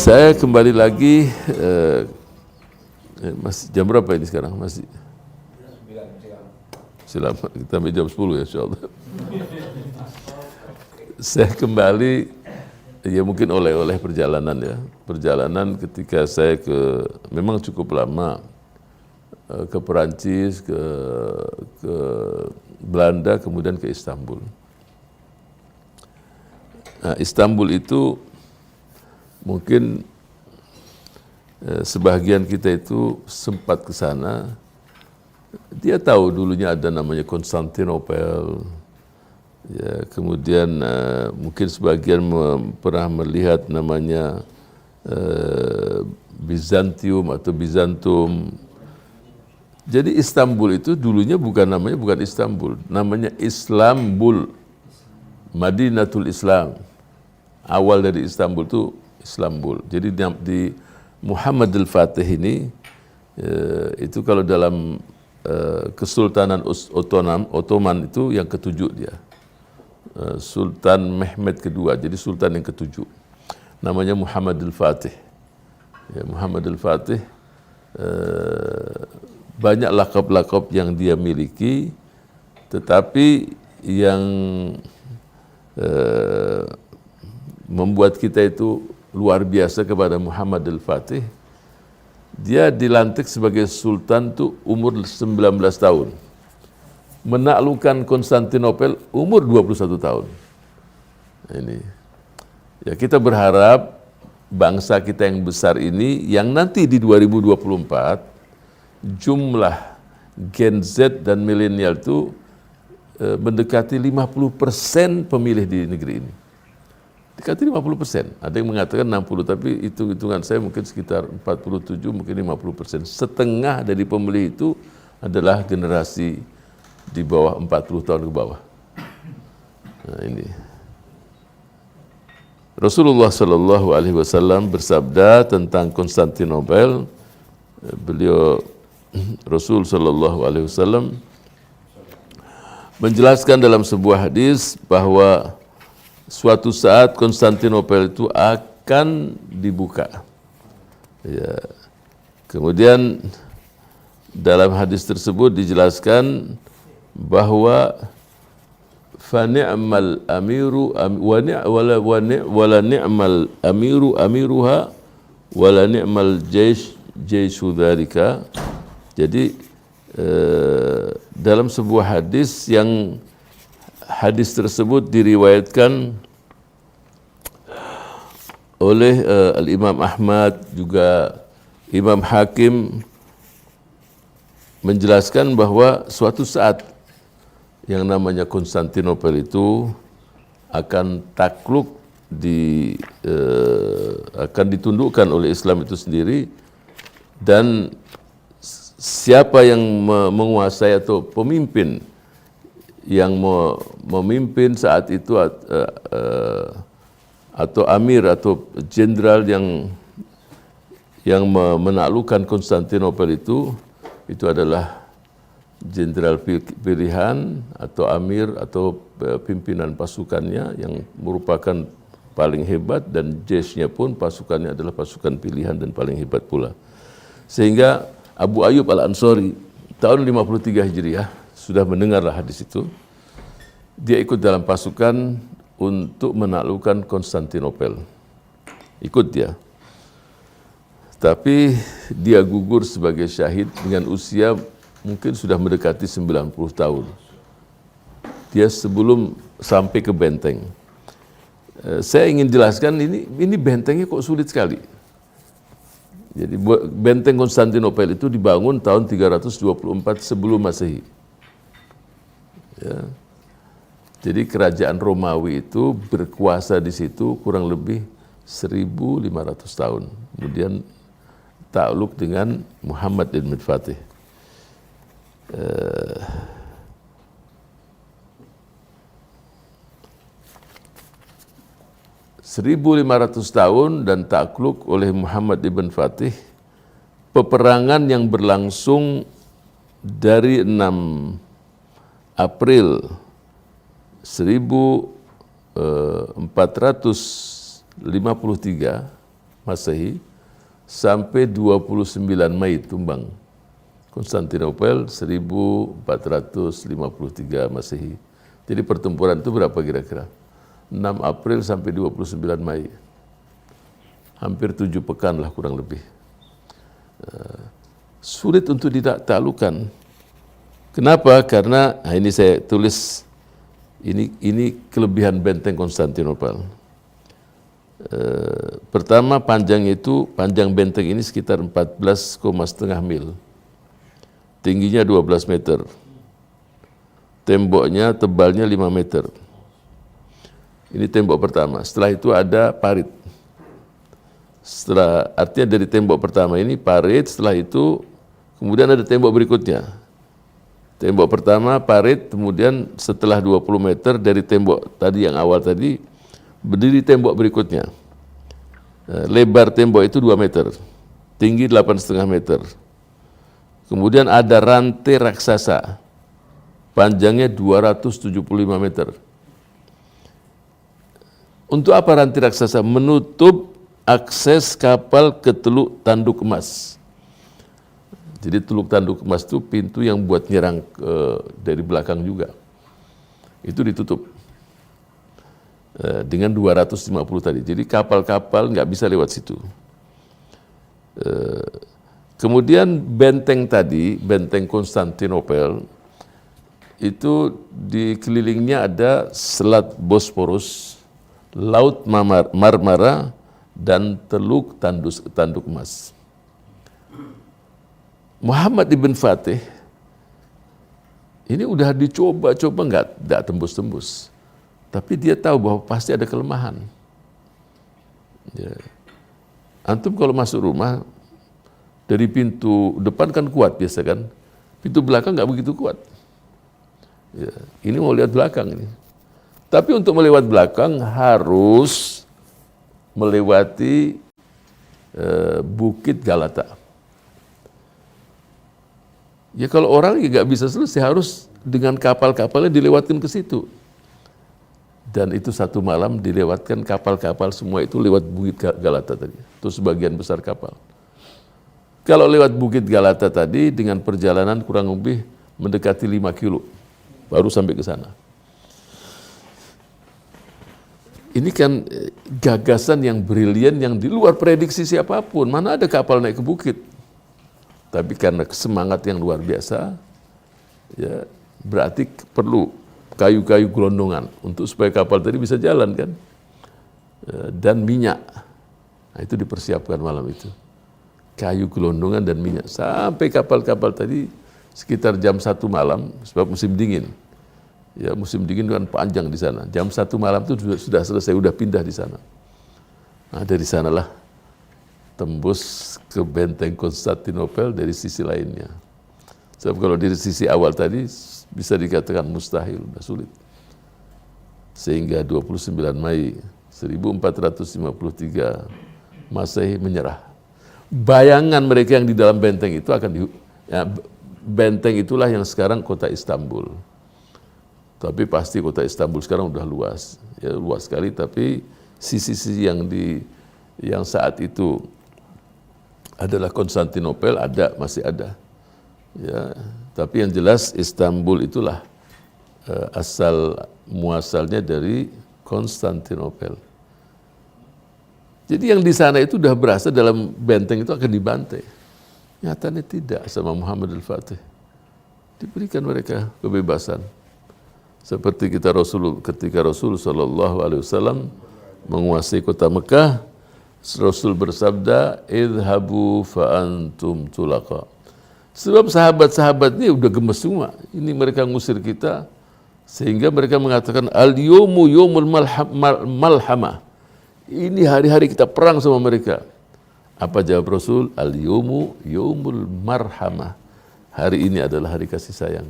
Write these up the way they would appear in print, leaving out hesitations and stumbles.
Saya kembali lagi, masih jam berapa ini sekarang? Masih selamat, kita sampai jam 10 ya insyaallah. Saya kembali, ya mungkin oleh perjalanan ya. Perjalanan ketika saya memang cukup lama, ke Perancis, ke Belanda, kemudian ke Istanbul. Nah, Istanbul itu mungkin sebagian kita itu sempat ke sana. Dia tahu dulunya ada namanya Konstantinopel. Ya, kemudian mungkin sebagian pernah melihat namanya Bizantium atau Bizantum. Jadi Istanbul itu dulunya bukan Istanbul, namanya Islambul, Madinatul Islam. Awal dari Istanbul itu Islambul. Jadi di Muhammad al-Fatih ini, itu kalau dalam Kesultanan Ottoman itu yang ketujuh dia. Sultan Mehmed kedua, jadi Sultan yang ketujuh. Namanya Muhammad al-Fatih. Ya, Muhammad al-Fatih, banyak lakab-lakab yang dia miliki, tetapi yang membuat kita itu luar biasa kepada Muhammad al-Fatih, dia dilantik sebagai sultan tuh umur 19 tahun. Menaklukkan Konstantinopel umur 21 tahun. Ini. Ya, kita berharap bangsa kita yang besar ini yang nanti di 2024 jumlah Gen Z dan milenial itu mendekati 50% pemilih di negeri ini. Dekati 50%. Ada yang mengatakan 60, tapi hitungan saya mungkin sekitar 47, mungkin 50%. Setengah dari pemilih itu adalah generasi di bawah 40 tahun ke bawah. Nah, ini. Rasulullah Shallallahu Alaihi Wasallam bersabda tentang Konstantinopel. Beliau Rasul Shallallahu Alaihi Wasallam menjelaskan dalam sebuah hadis bahwa suatu saat Konstantinopel itu akan dibuka. Ya. Kemudian dalam hadis tersebut dijelaskan bahwa fa ni'mal amiru wala ni'mal amiru amiruha wala ni'mal jaishu dzalika. Jadi dalam sebuah hadis yang hadis tersebut diriwayatkan oleh Al-Imam Ahmad, juga Imam Hakim, menjelaskan bahwa suatu saat yang namanya Konstantinopel itu akan takluk, akan ditundukkan oleh Islam itu sendiri, dan siapa yang menguasai atau pemimpin yang memimpin saat itu atau amir atau jenderal yang menaklukkan Konstantinopel itu adalah jenderal pilihan atau amir atau pimpinan pasukannya yang merupakan paling hebat, dan jesnya pun pasukannya adalah pasukan pilihan dan paling hebat pula. Sehingga Abu Ayyub Al-Ansari tahun 53 Hijriah sudah mendengarlah hadis itu. Dia ikut dalam pasukan untuk menaklukkan Konstantinopel. Ikut dia. Tapi dia gugur sebagai syahid dengan usia mungkin sudah mendekati 90 tahun. Dia sebelum sampai ke benteng. Saya ingin jelaskan ini bentengnya kok sulit sekali. Jadi benteng Konstantinopel itu dibangun tahun 324 sebelum Masehi. Ya. Jadi kerajaan Romawi itu berkuasa di situ kurang lebih 1.500 tahun. Kemudian takluk dengan Muhammad ibn Fatih. 1.500 tahun dan takluk oleh Muhammad ibn Fatih. Peperangan yang berlangsung dari 6 April 1453 Masehi sampai 29 Mei tumbang Konstantinopel 1453 Masehi. Jadi pertempuran itu berapa kira-kira? 6 April sampai 29 Mei. Hampir 7 pekan lah kurang lebih. Sulit untuk ditaklukkan. Kenapa? Karena ini saya tulis, ini kelebihan benteng Konstantinopel. Pertama panjang benteng ini sekitar 14,5 mil. Tingginya 12 meter. Temboknya tebalnya 5 meter. Ini tembok pertama. Setelah itu ada parit. Artinya dari tembok pertama ini parit, setelah itu kemudian ada tembok berikutnya. Tembok pertama parit, kemudian setelah 20 meter dari tembok tadi yang awal tadi, berdiri tembok berikutnya. Lebar tembok itu 2 meter, tinggi 8,5 meter. Kemudian ada rantai raksasa, panjangnya 275 meter. Untuk apa rantai raksasa? Menutup akses kapal ke Teluk Tanduk Emas. Jadi Teluk Tanduk Emas itu pintu yang buat nyerang dari belakang juga. Itu ditutup dengan 250 tadi. Jadi kapal-kapal nggak bisa lewat situ. Kemudian benteng tadi, benteng Konstantinopel, itu dikelilingnya ada Selat Bosporus, Laut Marmara, dan Teluk Tanduk Emas. Muhammad ibn Fatih ini udah dicoba-coba nggak tembus-tembus, tapi dia tahu bahwa pasti ada kelemahan. Ya. Antum kalau masuk rumah dari pintu depan kan kuat biasa kan, pintu belakang nggak begitu kuat. Ya. Ini mau lihat belakang ini, tapi untuk melewat belakang harus melewati Bukit Galata. Ya kalau orang ya nggak bisa selesai, harus dengan kapal-kapalnya dilewatin ke situ. Dan itu satu malam dilewatkan kapal-kapal semua itu lewat Bukit Galata tadi. Itu sebagian besar kapal. Kalau lewat Bukit Galata tadi dengan perjalanan kurang lebih mendekati 5 kilo, baru sampai ke sana. Ini kan gagasan yang brilian yang di luar prediksi siapapun. Mana ada kapal naik ke bukit? Tapi karena semangat yang luar biasa, ya berarti perlu kayu-kayu gelondongan untuk supaya kapal tadi bisa jalan kan, dan minyak. Nah, itu dipersiapkan malam itu, kayu gelondongan dan minyak sampai kapal-kapal tadi sekitar jam 1 malam sebab musim dingin. Ya musim dingin kan panjang di sana. Jam 1 malam itu sudah selesai, sudah pindah di sana. Nah dari sanalah tembus ke benteng Konstantinopel dari sisi lainnya. Sebab kalau dari sisi awal tadi bisa dikatakan mustahil, sudah sulit. Sehingga 29 Mei 1453 Masehi menyerah. Bayangan mereka yang di dalam benteng itu benteng itulah yang sekarang kota Istanbul. Tapi pasti kota Istanbul sekarang udah luas, ya luas sekali. Tapi sisi-sisi yang saat itu adalah Konstantinopel masih ada. Ya, tapi yang jelas Istanbul itulah asal muasalnya dari Konstantinopel. Jadi yang di sana itu udah berasa dalam benteng itu akan dibantai. Nyatanya tidak sama Muhammad al-Fatih. Diberikan mereka kebebasan. Seperti ketika Rasul sallallahu alaihi wasallam menguasai kota Mekah, Rasul bersabda, "Idhabu fa antum tulaqa." Sebab sahabat-sahabat ini udah gemes semua. Ini mereka ngusir kita sehingga mereka mengatakan al-yawmu yawmul malhamah. Ini hari-hari kita perang sama mereka. Apa jawab Rasul? Al-yawmu yawmul marhamah. Hari ini adalah hari kasih sayang.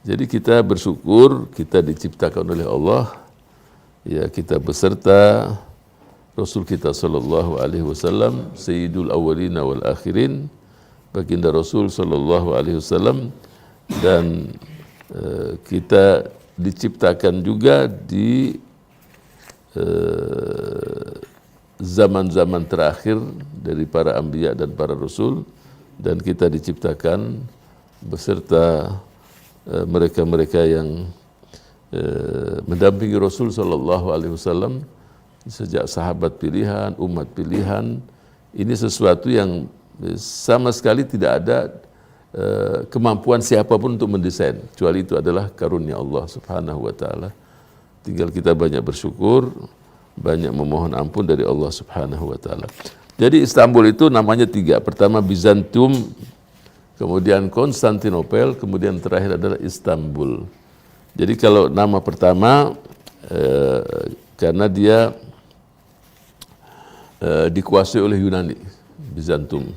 Jadi kita bersyukur kita diciptakan oleh Allah. Ya, kita beserta Rasul kita sallallahu alaihi wasallam, sayyidul awwalina wal akhirin, baginda Rasul sallallahu alaihi wasallam, dan kita diciptakan juga zaman-zaman terakhir dari para anbiya dan para rasul, dan kita diciptakan beserta mereka-mereka yang mendampingi Rasul sallallahu alaihi wasallam sejak sahabat pilihan, umat pilihan. Ini sesuatu yang sama sekali tidak ada kemampuan siapapun untuk mendesain, kecuali itu adalah karunia Allah Subhanahu wa taala. Tinggal kita banyak bersyukur, banyak memohon ampun dari Allah Subhanahu wa taala. Jadi Istanbul itu namanya 3. Pertama Bizantium, kemudian Konstantinopel, kemudian terakhir adalah Istanbul. Jadi kalau nama pertama karena dia dikuasai oleh Yunani, Bizantium.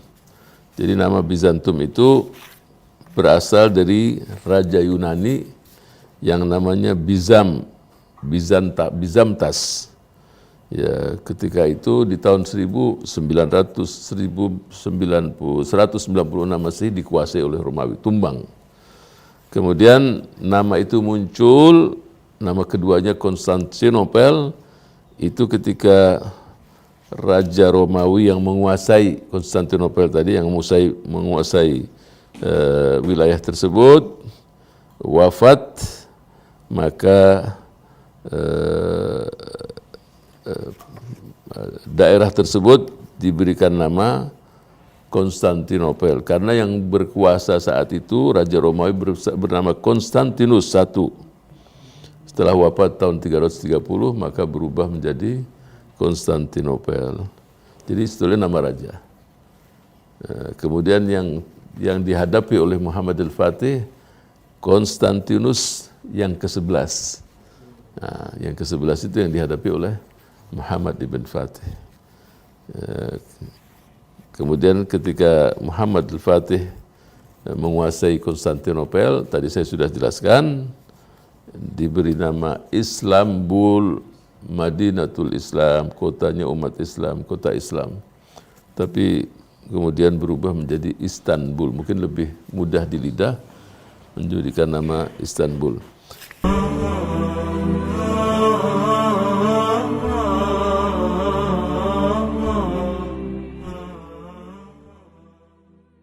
Jadi nama Bizantium itu berasal dari Raja Yunani yang namanya Bizamtas. Ya, ketika itu di tahun 196 Masehi dikuasai oleh Romawi, tumbang. Kemudian nama itu muncul, nama keduanya Konstantinopel, itu ketika Raja Romawi yang menguasai Konstantinopel tadi, yang menguasai wilayah tersebut, wafat, maka daerah tersebut diberikan nama Konstantinopel, karena yang berkuasa saat itu Raja Romawi bernama Konstantinus I. Setelah wafat tahun 330 maka berubah menjadi Konstantinopel. Jadi sebetulnya nama raja. Kemudian yang dihadapi oleh Muhammad al-Fatih, Konstantinus yang ke-11. Nah, yang ke-11 itu yang dihadapi oleh Muhammad ibn Fatih. Kemudian ketika Muhammad al-Fatih menguasai Konstantinopel, tadi saya sudah jelaskan, diberi nama Islambul, Madinatul Islam, kotanya umat Islam, kota Islam. Tapi kemudian berubah menjadi Istanbul, mungkin lebih mudah di lidah, menjadikan nama Istanbul.